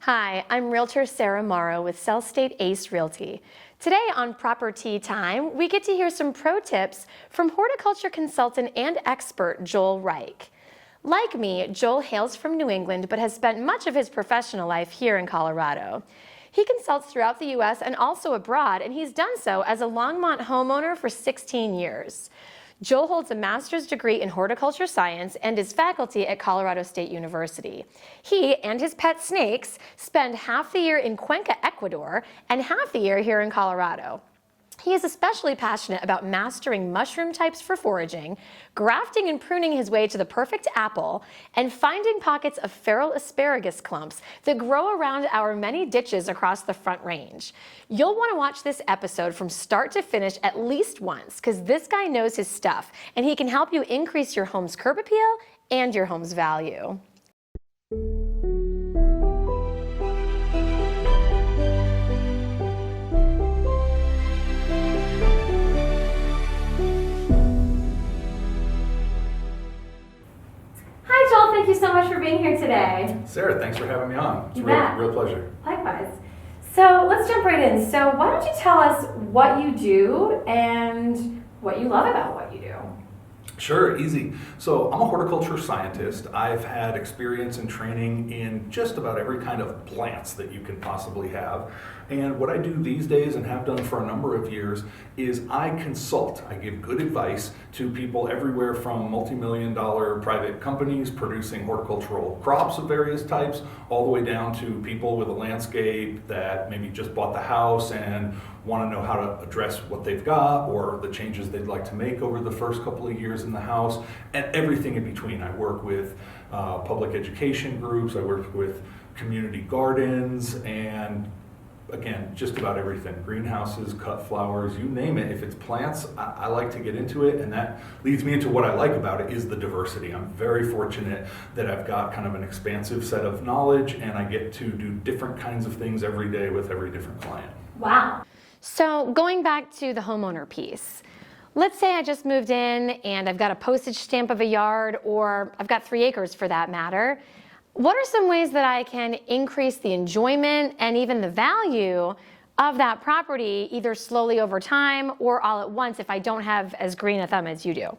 Hi, I'm Realtor Sarah Morrow with Cell State Ace Realty. Today on Property Time, we get to hear some pro tips from horticulture consultant and expert Joel Reich. Like me, Joel hails from New England but has spent much of his professional life here in Colorado. He consults throughout the U.S. and also abroad, and he's done so as a Longmont homeowner for 16 years. Joel holds a master's degree in horticulture science and is faculty at Colorado State University. He and his pet snakes spend half the year in Cuenca, Ecuador, and half the year here in Colorado. He is especially passionate about mastering mushroom types for foraging, grafting and pruning his way to the perfect apple, and finding pockets of feral asparagus clumps that grow around our many ditches across the Front Range. You'll want to watch this episode from start to finish at least once, because this guy knows his stuff, and he can help you increase your home's curb appeal and your home's value. Thank you so much for being here today. Sarah, thanks for having me on. It's a real pleasure. Likewise. So let's jump right in. So why don't you tell us what you do and what you love about what you do? Sure, easy. So I'm a horticulture scientist. I've had experience and training in just about every kind of plants that you can possibly have. And what I do these days and have done for a number of years is I consult. I give good advice to people everywhere from multi-million-dollar private companies producing horticultural crops of various types, all the way down to people with a landscape that maybe just bought the house and want to know how to address what they've got or the changes they'd like to make over the first couple of years in the house, and everything in between. I work with public education groups, I work with community gardens, and again, just about everything. Greenhouses, cut flowers, you name it. If it's plants, I like to get into it, and that leads me into what I like about it is the diversity. I'm very fortunate that I've got kind of an expansive set of knowledge, and I get to do different kinds of things every day with every different client. Wow. So going back to the homeowner piece, let's say I just moved in and I've got a postage stamp of a yard, or I've got 3 acres for that matter. What are some ways that I can increase the enjoyment and even the value of that property, either slowly over time or all at once, if I don't have as green a thumb as you do?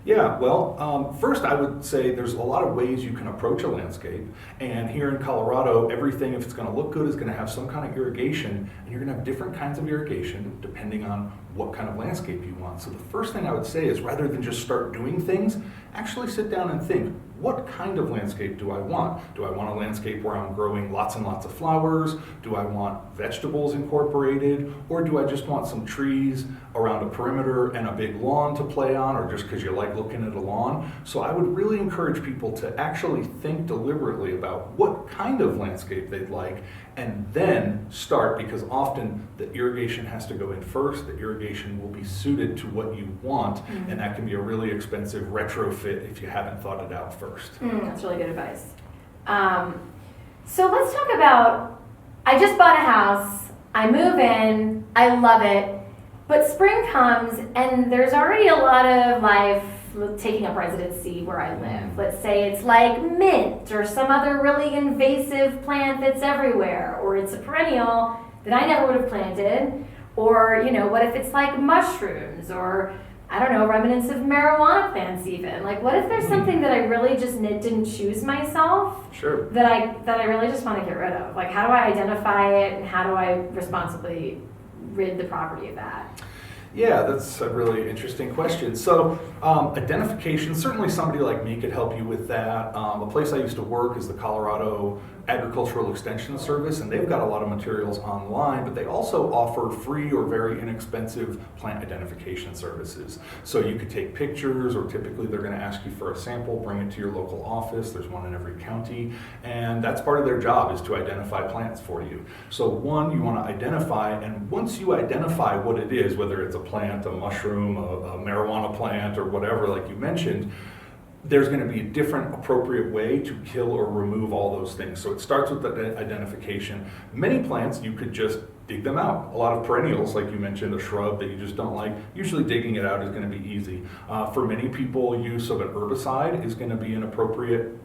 Yeah, well, first I would say there's a lot of ways you can approach a landscape. And here in Colorado, everything, if it's going to look good, is going to have some kind of irrigation. And you're going to have different kinds of irrigation depending on what kind of landscape you want. So the first thing I would say is, rather than just start doing things, actually sit down and think, what kind of landscape do I want? Do I want a landscape where I'm growing lots and lots of flowers? Do I want vegetables incorporated? Or do I just want some trees around a perimeter and a big lawn to play on, or just because you like looking at a lawn? So I would really encourage people to actually think deliberately about what kind of landscape they'd like, and then start, because often the irrigation has to go in first. The irrigation will be suited to what you want, and that can be a really expensive retrofit if you haven't thought it out first. That's really good advice. So let's talk about, I just bought a house, I move in, I love it, but spring comes and there's already a lot of life taking up residency where I live. Let's say it's like mint or some other really invasive plant that's everywhere, or it's a perennial that I never would have planted, or what if it's like mushrooms, or I don't know, remnants of marijuana plants even. Like, what if there's something that I really just didn't choose myself? Sure. That I really just want to get rid of? Like, how do I identify it, and how do I responsibly rid the property of that? Yeah, that's a really interesting question. So identification, certainly somebody like me could help you with that. A place I used to work is the Colorado Agricultural Extension Service, and they've got a lot of materials online, but they also offer free or very inexpensive plant identification services. So you could take pictures, or typically they're going to ask you for a sample, bring it to your local office. There's one in every county, and that's part of their job, is to identify plants for you. So one, you want to identify, and once you identify what it is, whether it's a plant, a mushroom, a marijuana plant, or whatever, like you mentioned, there's going to be a different appropriate way to kill or remove all those things. So it starts with the identification. Many plants you could just dig them out. A lot of perennials, like you mentioned, a shrub that you just don't like, usually digging it out is going to be easy. For many people, use of an herbicide is going to be an appropriate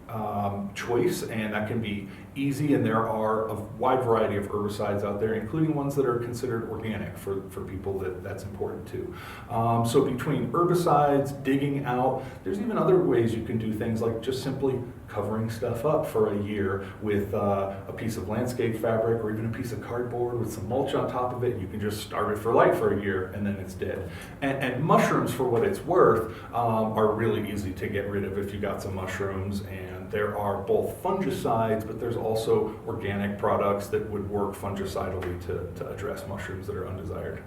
choice, and that can be easy, and there are a wide variety of herbicides out there, including ones that are considered organic for people that's important too. So between herbicides, digging out, there's even other ways you can do things like just simply covering stuff up for a year with a piece of landscape fabric or even a piece of cardboard with some mulch on top of it. You can just starve it for life for a year and then it's dead. And mushrooms, for what it's worth, are really easy to get rid of if you got some mushrooms. And there are both fungicides, but there's also organic products that would work fungicidally to address mushrooms that are undesired.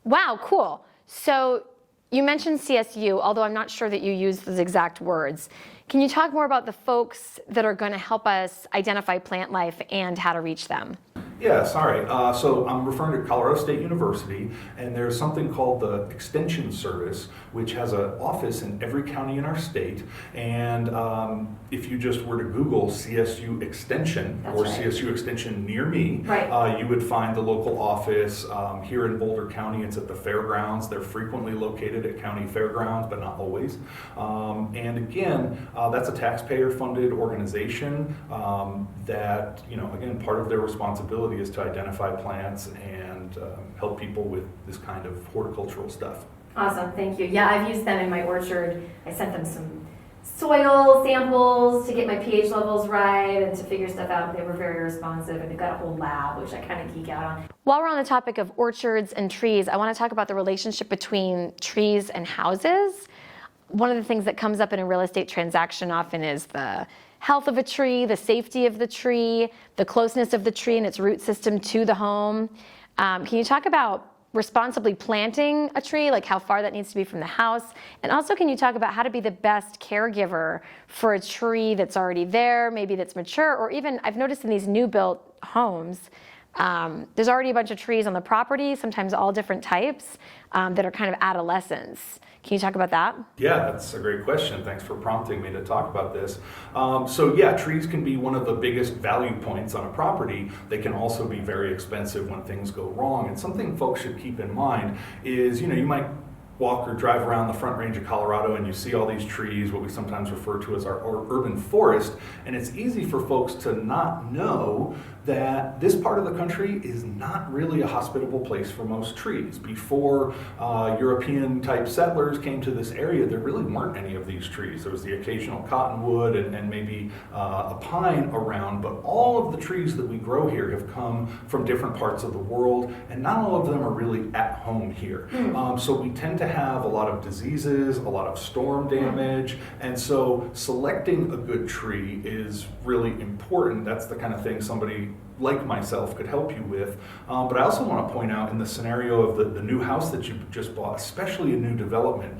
Wow, cool. So you mentioned CSU, although I'm not sure that you used those exact words. Can you talk more about the folks that are going to help us identify plant life and how to reach them? Yeah, sorry. So I'm referring to Colorado State University, and there's something called the Extension Service, which has an office in every county in our state. And if you just were to Google CSU Extension or CSU Extension near me, you would find the local office. Here in Boulder County, it's at the fairgrounds. They're frequently located at county fairgrounds, but not always. And again, that's a taxpayer-funded organization that, again, part of their responsibility is to identify plants and help people with this kind of horticultural stuff. Awesome, thank you. Yeah, I've used them in my orchard. I sent them some soil samples to get my pH levels right and to figure stuff out. They were very responsive, and they've got a whole lab, which I kind of geek out on. While we're on the topic of orchards and trees, I want to talk about the relationship between trees and houses. One of the things that comes up in a real estate transaction often is the health of a tree, the safety of the tree, the closeness of the tree and its root system to the home. Can you talk about responsibly planting a tree, like how far that needs to be from the house? And also, can you talk about how to be the best caregiver for a tree that's already there, maybe that's mature, or even I've noticed in these new built homes, there's already a bunch of trees on the property, sometimes all different types, that are kind of adolescents. Can you talk about that? Yeah, that's a great question. Thanks for prompting me to talk about this. Trees can be one of the biggest value points on a property. They can also be very expensive when things go wrong. And something folks should keep in mind is, you might walk or drive around the Front Range of Colorado and you see all these trees, what we sometimes refer to as our urban forest, and it's easy for folks to not know that this part of the country is not really a hospitable place for most trees. Before European type settlers came to this area, there really weren't any of these trees. There was the occasional cottonwood and maybe a pine around, but all of the trees that we grow here have come from different parts of the world, and not all of them are really at home here. So we tend to have a lot of diseases, a lot of storm damage, and so selecting a good tree is really important. That's the kind of thing somebody like myself could help you with. But I also want to point out in the scenario of the new house that you just bought, especially a new development,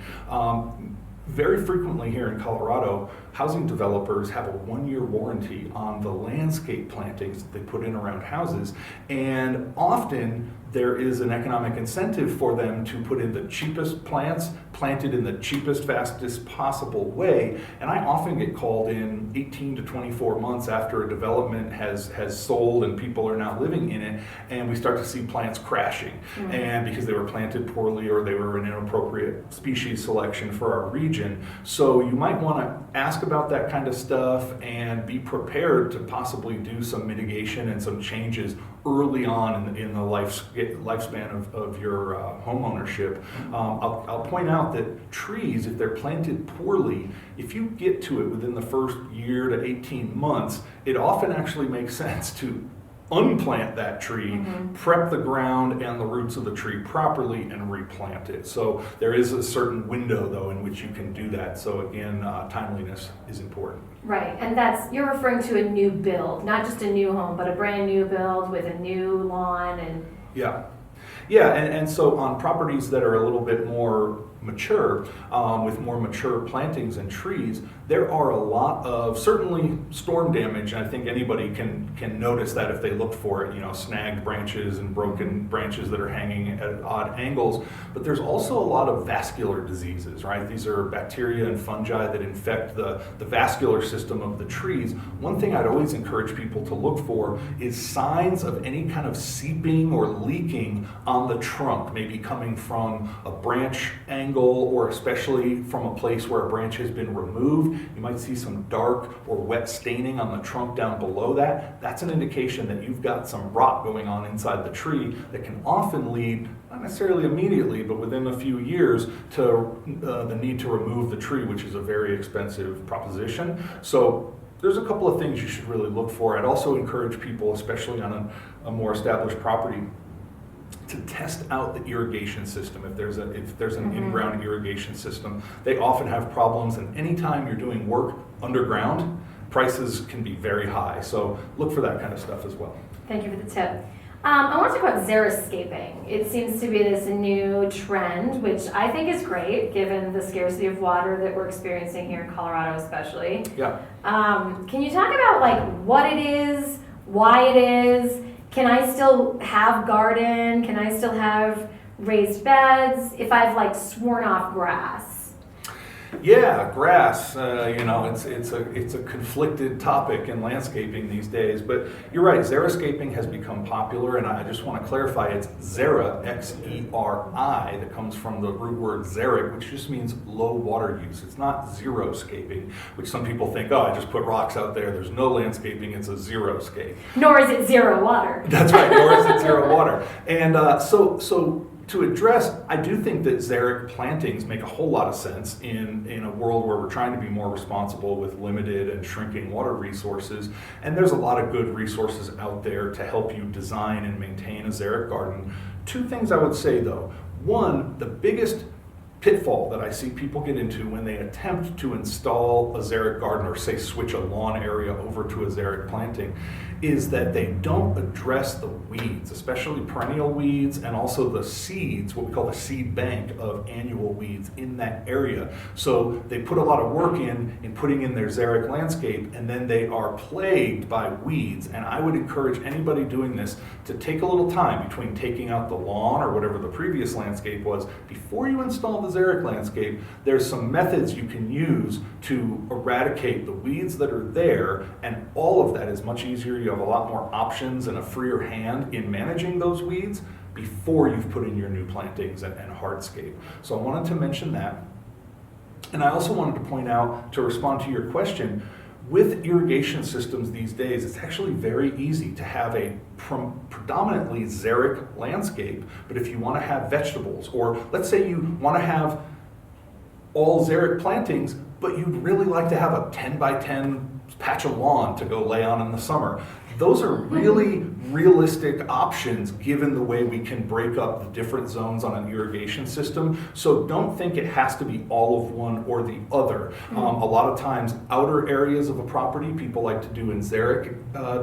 very frequently here in Colorado, housing developers have a 1-year warranty on the landscape plantings that they put in around houses, and often there is an economic incentive for them to put in the cheapest plants, planted in the cheapest, fastest possible way. And I often get called in 18 to 24 months after a development has sold and people are now living in it, and we start to see plants crashing. And because they were planted poorly or they were an inappropriate species selection for our region. So you might want to ask about that kind of stuff and be prepared to possibly do some mitigation and some changes early on in the lifespan of your home ownership. I'll point out that trees, if they're planted poorly, if you get to it within the first year to 18 months, it often actually makes sense to unplant that tree, prep the ground and the roots of the tree properly, and replant it. So there is a certain window, though, in which you can do that. So again, timeliness is important. Right, and you're referring to a new build, not just a new home, but a brand new build with a new lawn and... Yeah, and so on properties that are a little bit more mature, with more mature plantings and trees, there are a lot of certainly storm damage. I think anybody can notice that if they look for it, snagged branches and broken branches that are hanging at odd angles. But there's also a lot of vascular diseases, right? These are bacteria and fungi that infect the vascular system of the trees. One thing I'd always encourage people to look for is signs of any kind of seeping or leaking on the trunk, maybe coming from a branch angle or especially from a place where a branch has been removed. You might see some dark or wet staining on the trunk down below that. That's an indication that you've got some rot going on inside the tree that can often lead, not necessarily immediately, but within a few years, to the need to remove the tree, which is a very expensive proposition. So there's a couple of things you should really look for. I'd also encourage people, especially on a more established property, to test out the irrigation system. If there's an in-ground irrigation system, they often have problems, and anytime you're doing work underground, prices can be very high. So look for that kind of stuff as well. Thank you for the tip. I want to talk about xeriscaping. It seems to be this new trend, which I think is great given the scarcity of water that we're experiencing here in Colorado especially. Yeah. Can you talk about what it is, why it is? Can I still have garden? Can I still have raised beds if I've sworn off grass? Yeah, grass. It's a conflicted topic in landscaping these days. But you're right. Xeriscaping has become popular, and I just want to clarify. It's xera, X-E-R-I, that comes from the root word xeric, which just means low water use. It's not xeroscaping, which some people think, I just put rocks out there. There's no landscaping. It's a xeroscape. Nor is it zero water. That's right. Nor is it zero water. And so to address, I do think that xeric plantings make a whole lot of sense in a world where we're trying to be more responsible with limited and shrinking water resources. And there's a lot of good resources out there to help you design and maintain a xeric garden. Two things I would say though. One, the biggest pitfall that I see people get into when they attempt to install a xeric garden or say switch a lawn area over to a xeric planting is that they don't address the weeds, especially perennial weeds and also the seeds, what we call the seed bank of annual weeds in that area. So they put a lot of work in putting in their xeric landscape, and then they are plagued by weeds. And I would encourage anybody doing this to take a little time between taking out the lawn or whatever the previous landscape was. Before you install the xeric landscape, there's some methods you can use to eradicate the weeds that are there, and all of that is much easier. You have a lot more options and a freer hand in managing those weeds before you've put in your new plantings and hardscape. So I wanted to mention that. And I also wanted to point out, to respond to your question, with irrigation systems these days, it's actually very easy to have a predominantly xeric landscape, but if you want to have vegetables, or let's say you want to have all xeric plantings, but you'd really like to have a 10 by 10 patch of lawn to go lay on in the summer. Those are really realistic options given the way we can break up the different zones on an irrigation system. So don't think it has to be all of one or the other. A lot of times outer areas of a property people like to do in xeric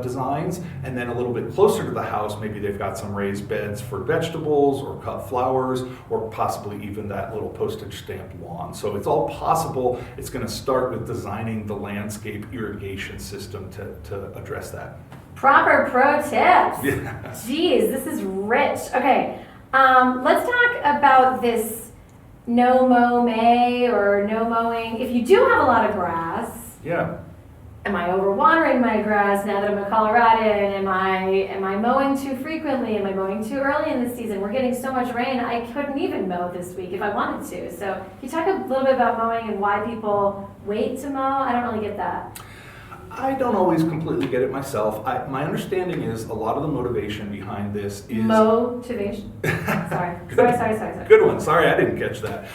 designs, and then a little bit closer to the house maybe they've got some raised beds for vegetables or cut flowers or possibly even that little postage stamp lawn. So it's all possible. It's going to start with designing the landscape irrigation system to address that. Proper pro tips. Yeah. Jeez, this is rich. Okay, let's talk about this no mow May or no mowing. If you do have a lot of grass, Yeah. am I overwatering my grass now that I'm a Coloradan? Am I mowing too frequently? Am I mowing too early in the season? We're getting so much rain, I couldn't even mow this week if I wanted to. So can you talk a little bit about mowing and why people wait to mow? I don't really get that. I don't always completely get it myself. My understanding is a lot of the motivation behind this is... Motivation? Sorry. Good one. Sorry, I didn't catch that.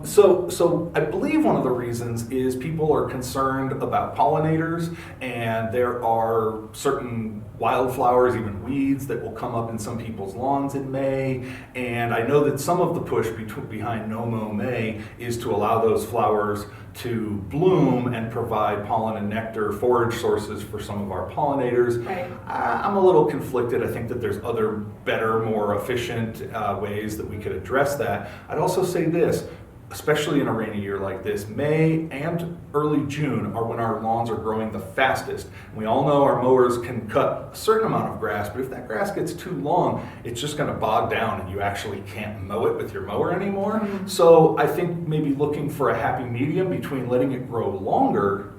So I believe one of the reasons is people are concerned about pollinators, and there are certain wildflowers, even weeds, that will come up in some people's lawns in May. And I know that some of the push behind No Mow May is to allow those flowers to bloom and provide pollen and nectar, forage sources for some of our pollinators. Right. I'm a little conflicted. I think that there's other better, more efficient ways that we could address that. I'd also say this, especially in a rainy year like this, May and early June are when our lawns are growing the fastest. We all know our mowers can cut a certain amount of grass, but if that grass gets too long, it's just going to bog down and you actually can't mow it with your mower anymore. Mm-hmm. So I think maybe looking for a happy medium between letting it grow longer,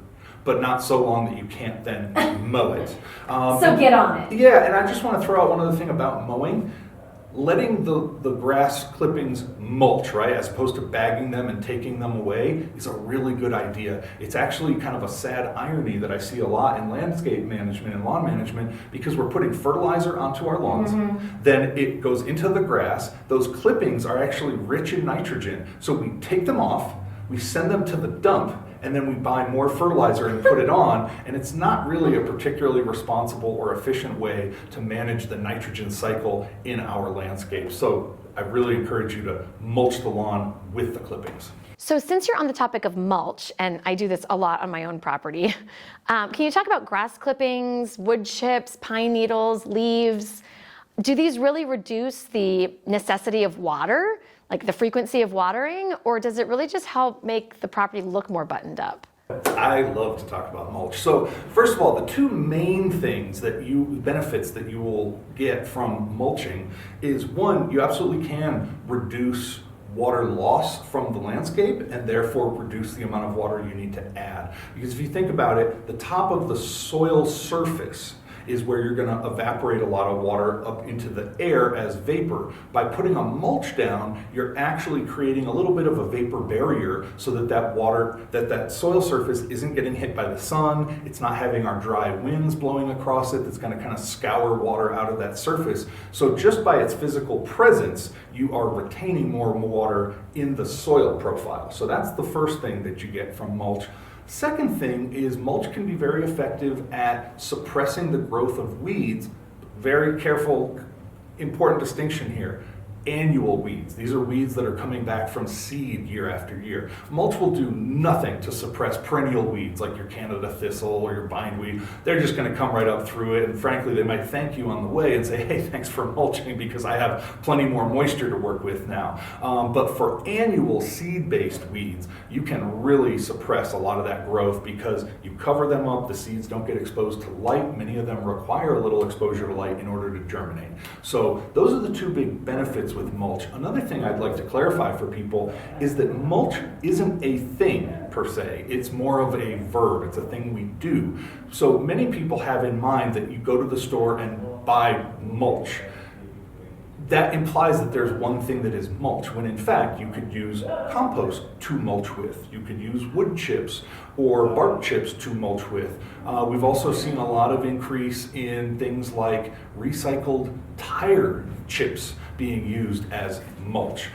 but not so long that you can't then mow it. So get on it. Yeah, and I just want to throw out one other thing about mowing. Letting the grass clippings mulch, right, as opposed to bagging them and taking them away is a really good idea. It's actually kind of a sad irony that I see a lot in landscape management and lawn management, because we're putting fertilizer onto our lawns, then it goes into the grass. Those clippings are actually rich in nitrogen. So we take them off, we send them to the dump, and then we buy more fertilizer and put it on, and it's not really a particularly responsible or efficient way to manage the nitrogen cycle in our landscape. So I really encourage you to mulch the lawn with the clippings. So since you're on the topic of mulch, and I do this a lot on my own property, can you talk about grass clippings, wood chips, pine needles, leaves? Do these really reduce the necessity of water, like the frequency of watering, or does it really just help make the property look more buttoned up? I love to talk about mulch. So first of all, the two main things benefits that you will get from mulching is, one, you absolutely can reduce water loss from the landscape and therefore reduce the amount of water you need to add. Because if you think about it, the top of the soil surface is where you're going to evaporate a lot of water up into the air as vapor. By putting a mulch down, you're actually creating a little bit of a vapor barrier so that that soil surface isn't getting hit by the sun. It's not having our dry winds blowing across it that's going to kind of scour water out of that surface. So just by its physical presence, you are retaining more water in the soil profile. So that's the first thing that you get from mulch. Second thing is mulch can be very effective at suppressing the growth of weeds. Very careful, important distinction here. Annual weeds. These are weeds that are coming back from seed year after year. Mulch will do nothing to suppress perennial weeds like your Canada thistle or your bindweed. They're just going to come right up through it, and frankly, they might thank you on the way and say, hey, thanks for mulching because I have plenty more moisture to work with now. But for annual seed-based weeds, you can really suppress a lot of that growth because you cover them up, the seeds don't get exposed to light. Many of them require a little exposure to light in order to germinate. So those are the two big benefits with mulch. Another thing I'd like to clarify for people is that mulch isn't a thing per se. It's more of a verb. It's a thing we do. So many people have in mind that you go to the store and buy mulch. That implies that there's one thing that is mulch, when in fact you could use compost to mulch with. You could use wood chips or bark chips to mulch with. We've also seen a lot of increase in things like recycled tire chips being used as mulch.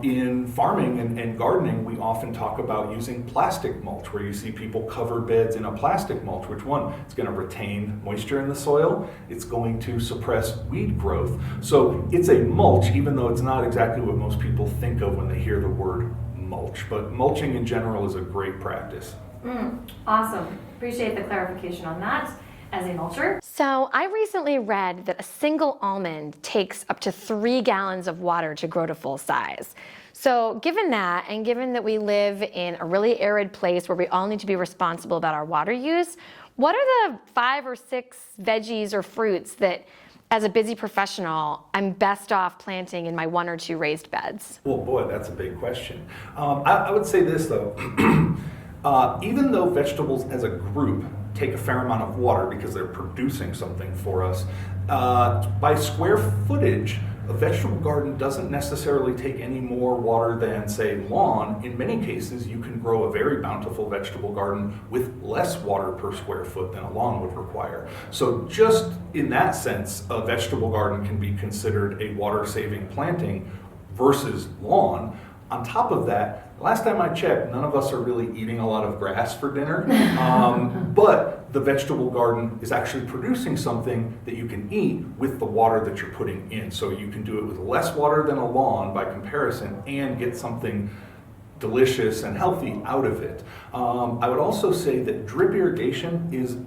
In farming and gardening, we often talk about using plastic mulch, where you see people cover beds in a plastic mulch. Which one? It's going to retain moisture in the soil. It's going to suppress weed growth. So it's a mulch, even though it's not exactly what most people think of when they hear the word mulch. But mulching in general is a great practice. Awesome. Appreciate the clarification on that as a mulcher. So I recently read that a single almond takes up to 3 gallons of water to grow to full size. So given that, and given that we live in a really arid place where we all need to be responsible about our water use, what are the 5 or 6 veggies or fruits that, as a busy professional, I'm best off planting in my 1 or 2 raised beds? Well, boy, that's a big question. I would say this, though. Even though vegetables as a group take a fair amount of water because they're producing something for us, by square footage, a vegetable garden doesn't necessarily take any more water than, say, lawn. In many cases, you can grow a very bountiful vegetable garden with less water per square foot than a lawn would require. So just in that sense, a vegetable garden can be considered a water-saving planting versus lawn. On top of that, last time I checked, none of us are really eating a lot of grass for dinner, but the vegetable garden is actually producing something that you can eat with the water that you're putting in. So you can do it with less water than a lawn by comparison and get something delicious and healthy out of it. I would also say that drip irrigation is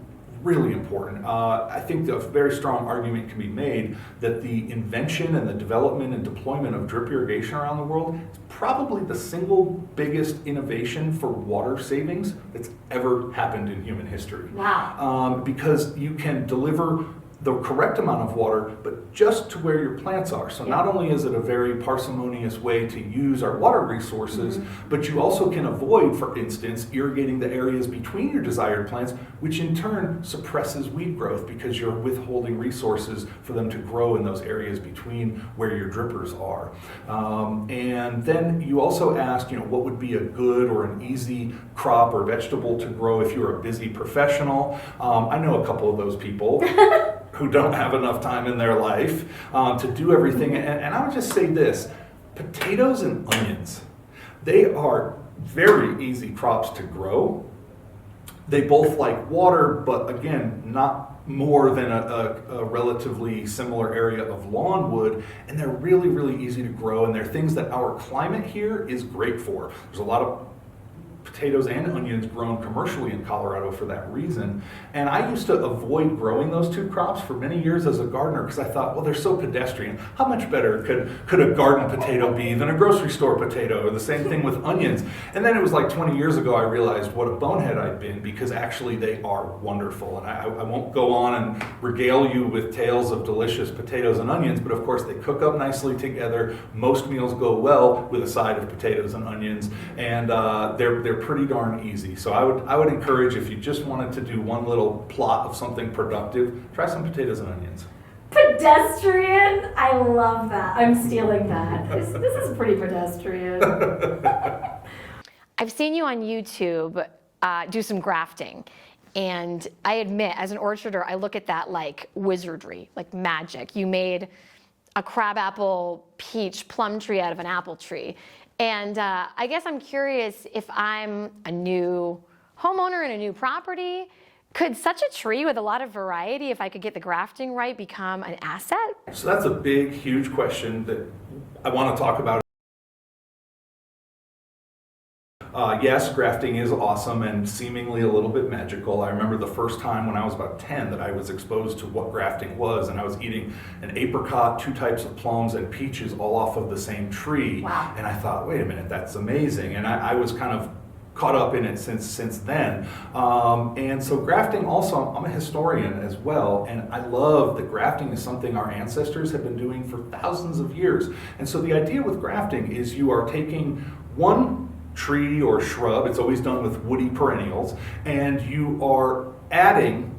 really important. I think a very strong argument can be made that the invention and the development and deployment of drip irrigation around the world is probably the single biggest innovation for water savings that's ever happened in human history. Wow. Because you can deliver the correct amount of water, but just to where your plants are. So not only is it a very parsimonious way to use our water resources, but you also can avoid, for instance, irrigating the areas between your desired plants, which in turn suppresses weed growth because you're withholding resources for them to grow in those areas between where your drippers are. And then you also asked, what would be a good or an easy crop or vegetable to grow if you're a busy professional. I know a couple of those people who don't have enough time in their life to do everything. And I would just say this, potatoes and onions, they are very easy crops to grow. They both like water, but again, not more than a relatively similar area of lawn would, and they're really, really easy to grow, and they're things that our climate here is great for. There's a lot of potatoes and onions grown commercially in Colorado for that reason. And I used to avoid growing those two crops for many years as a gardener because I thought, well, they're so pedestrian. How much better could a garden potato be than a grocery store potato? Or the same thing with onions. And then it was like 20 years ago I realized what a bonehead I'd been, because actually they are wonderful. And I won't go on and regale you with tales of delicious potatoes and onions, but of course they cook up nicely together. Most meals go well with a side of potatoes and onions, and they're pretty darn easy. So I would encourage, if you just wanted to do one little plot of something productive, try some potatoes and onions. Pedestrian? I love that. I'm stealing that. This is pretty pedestrian. I've seen you on YouTube do some grafting. And I admit, as an orcharder, I look at that like wizardry, like magic. You made a crabapple, peach, plum tree out of an apple tree. And I guess I'm curious, if I'm a new homeowner in a new property, could such a tree with a lot of variety, if I could get the grafting right, become an asset? So that's a big, huge question that I want to talk about. Yes, grafting is awesome and seemingly a little bit magical. I remember the first time when I was about 10 that I was exposed to what grafting was, and I was eating an apricot, 2 types of plums, and peaches all off of the same tree. Wow. And I thought, wait a minute, that's amazing. And I was kind of caught up in it since then. And so grafting also, I'm a historian as well, and I love that grafting is something our ancestors have been doing for thousands of years. And so the idea with grafting is you are taking one tree or shrub, it's always done with woody perennials, and you are adding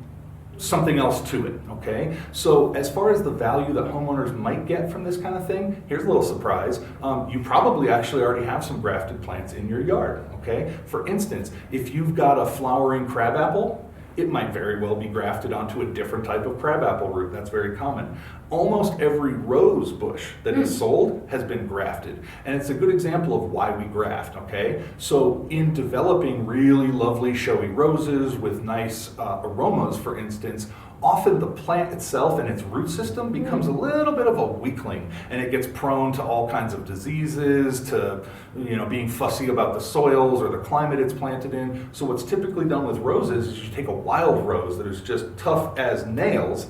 something else to it, okay? So as far as the value that homeowners might get from this kind of thing, here's a little surprise. You probably actually already have some grafted plants in your yard, okay? For instance, if you've got a flowering crabapple, it might very well be grafted onto a different type of crabapple root. That's very common. Almost every rose bush that is sold has been grafted. And it's a good example of why we graft, okay? So in developing really lovely showy roses with nice aromas, for instance, often the plant itself and its root system becomes a little bit of a weakling, and it gets prone to all kinds of diseases, to being fussy about the soils or the climate it's planted in. So what's typically done with roses is you take a wild rose that is just tough as nails.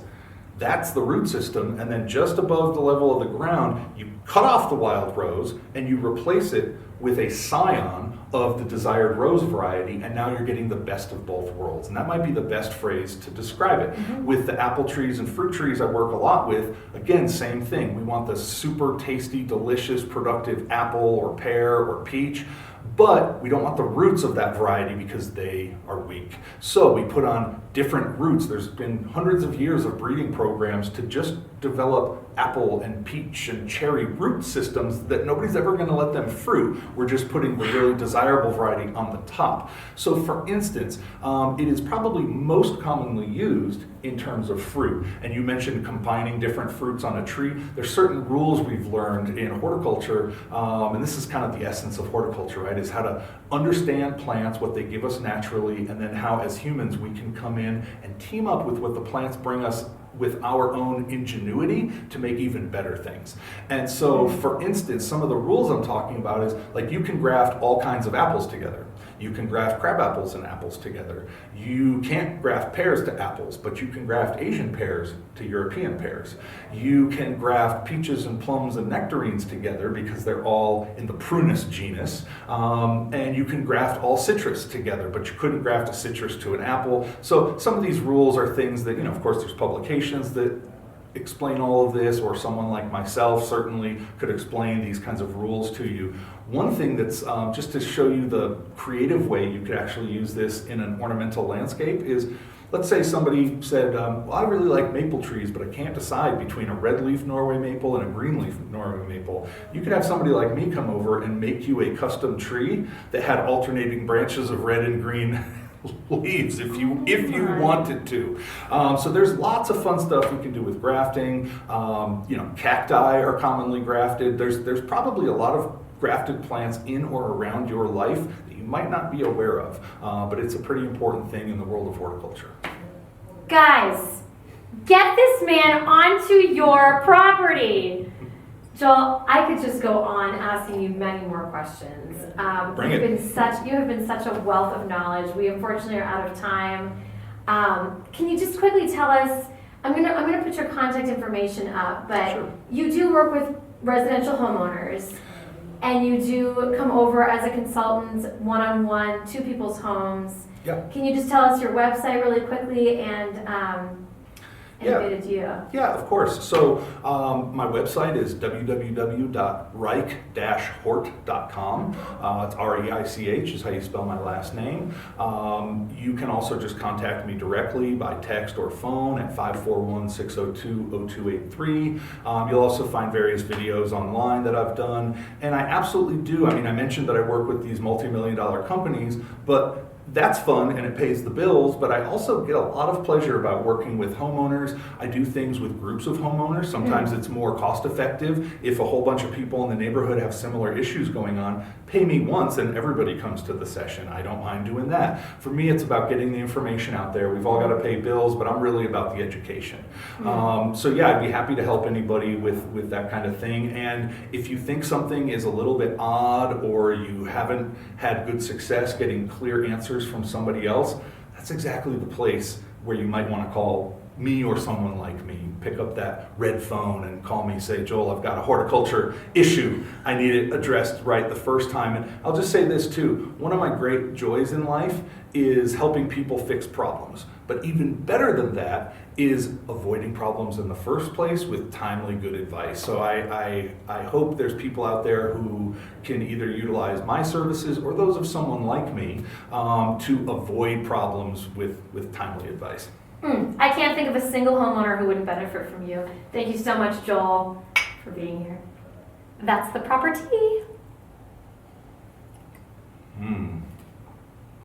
That's the root system, and then just above the level of the ground, you cut off the wild rose and you replace it with a scion of the desired rose variety, and now you're getting the best of both worlds. And that might be the best phrase to describe it. With the apple trees and fruit trees I work a lot with, again, same thing. We want the super tasty, delicious, productive apple or pear or peach, but we don't want the roots of that variety because they are weak. So we put on different roots. There's been hundreds of years of breeding programs to just develop apple and peach and cherry root systems that nobody's ever going to let them fruit. We're just putting the really desirable variety on the top. So for instance, it is probably most commonly used in terms of fruit. And you mentioned combining different fruits on a tree. There's certain rules we've learned in horticulture, and this is kind of the essence of horticulture, right? Is how to understand plants, what they give us naturally, and then how as humans we can come in and team up with what the plants bring us with our own ingenuity to make even better things. And so, for instance, some of the rules I'm talking about is like you can graft all kinds of apples together. You can graft crab apples and apples together. You can't graft pears to apples, but you can graft Asian pears to European pears. You can graft peaches and plums and nectarines together because they're all in the prunus genus. And you can graft all citrus together, but you couldn't graft a citrus to an apple. So some of these rules are things that, of course, there's publications that explain all of this, or someone like myself certainly could explain these kinds of rules to you. One thing that's just to show you the creative way you could actually use this in an ornamental landscape is, let's say somebody said, well, I really like maple trees, but I can't decide between a red leaf Norway maple and a green leaf Norway maple. You could have somebody like me come over and make you a custom tree that had alternating branches of red and green leaves if you wanted to. So there's lots of fun stuff you can do with grafting. Cacti are commonly grafted. There's probably a lot of grafted plants in or around your life that you might not be aware of, but it's a pretty important thing in the world of horticulture. Guys, get this man onto your property. Joel, I could just go on asking you many more questions. Bring you it. have been such a wealth of knowledge. We unfortunately are out of time. Can you just quickly tell us? I'm gonna put your contact information up, but Sure. You do work with residential homeowners, and you do come over as a consultant one-on-one to people's homes. Yep. Can you just tell us your website really quickly and a bit of you? Yeah, of course. So my website is www.reich-hort.com. It's R-E-I-C-H is how you spell my last name. You can also just contact me directly by text or phone at 541-602-0283. You'll also find various videos online that I've done. And I absolutely do. I mean, I mentioned that I work with these multi-million-dollar companies, but that's fun and it pays the bills, but I also get a lot of pleasure about working with homeowners. I do things with groups of homeowners. Sometimes it's more cost effective if a whole bunch of people in the neighborhood have similar issues going on. Pay me once and everybody comes to the session. I don't mind doing that. For me, it's about getting the information out there. We've all got to pay bills, but I'm really about the education. So yeah, I'd be happy to help anybody with that kind of thing. And if you think something is a little bit odd or you haven't had good success getting clear answers from somebody else, that's exactly the place where you might want to call me or someone like me. Pick up that red phone and call me, say, Joel, I've got a horticulture issue. I need it addressed right the first time. And I'll just say this too, one of my great joys in life is helping people fix problems. But even better than that is avoiding problems in the first place with timely, good advice. So I hope there's people out there who can either utilize my services or those of someone like me to avoid problems with timely advice. I can't think of a single homeowner who wouldn't benefit from you. Thank you so much, Joel, for being here. That's the proper tea.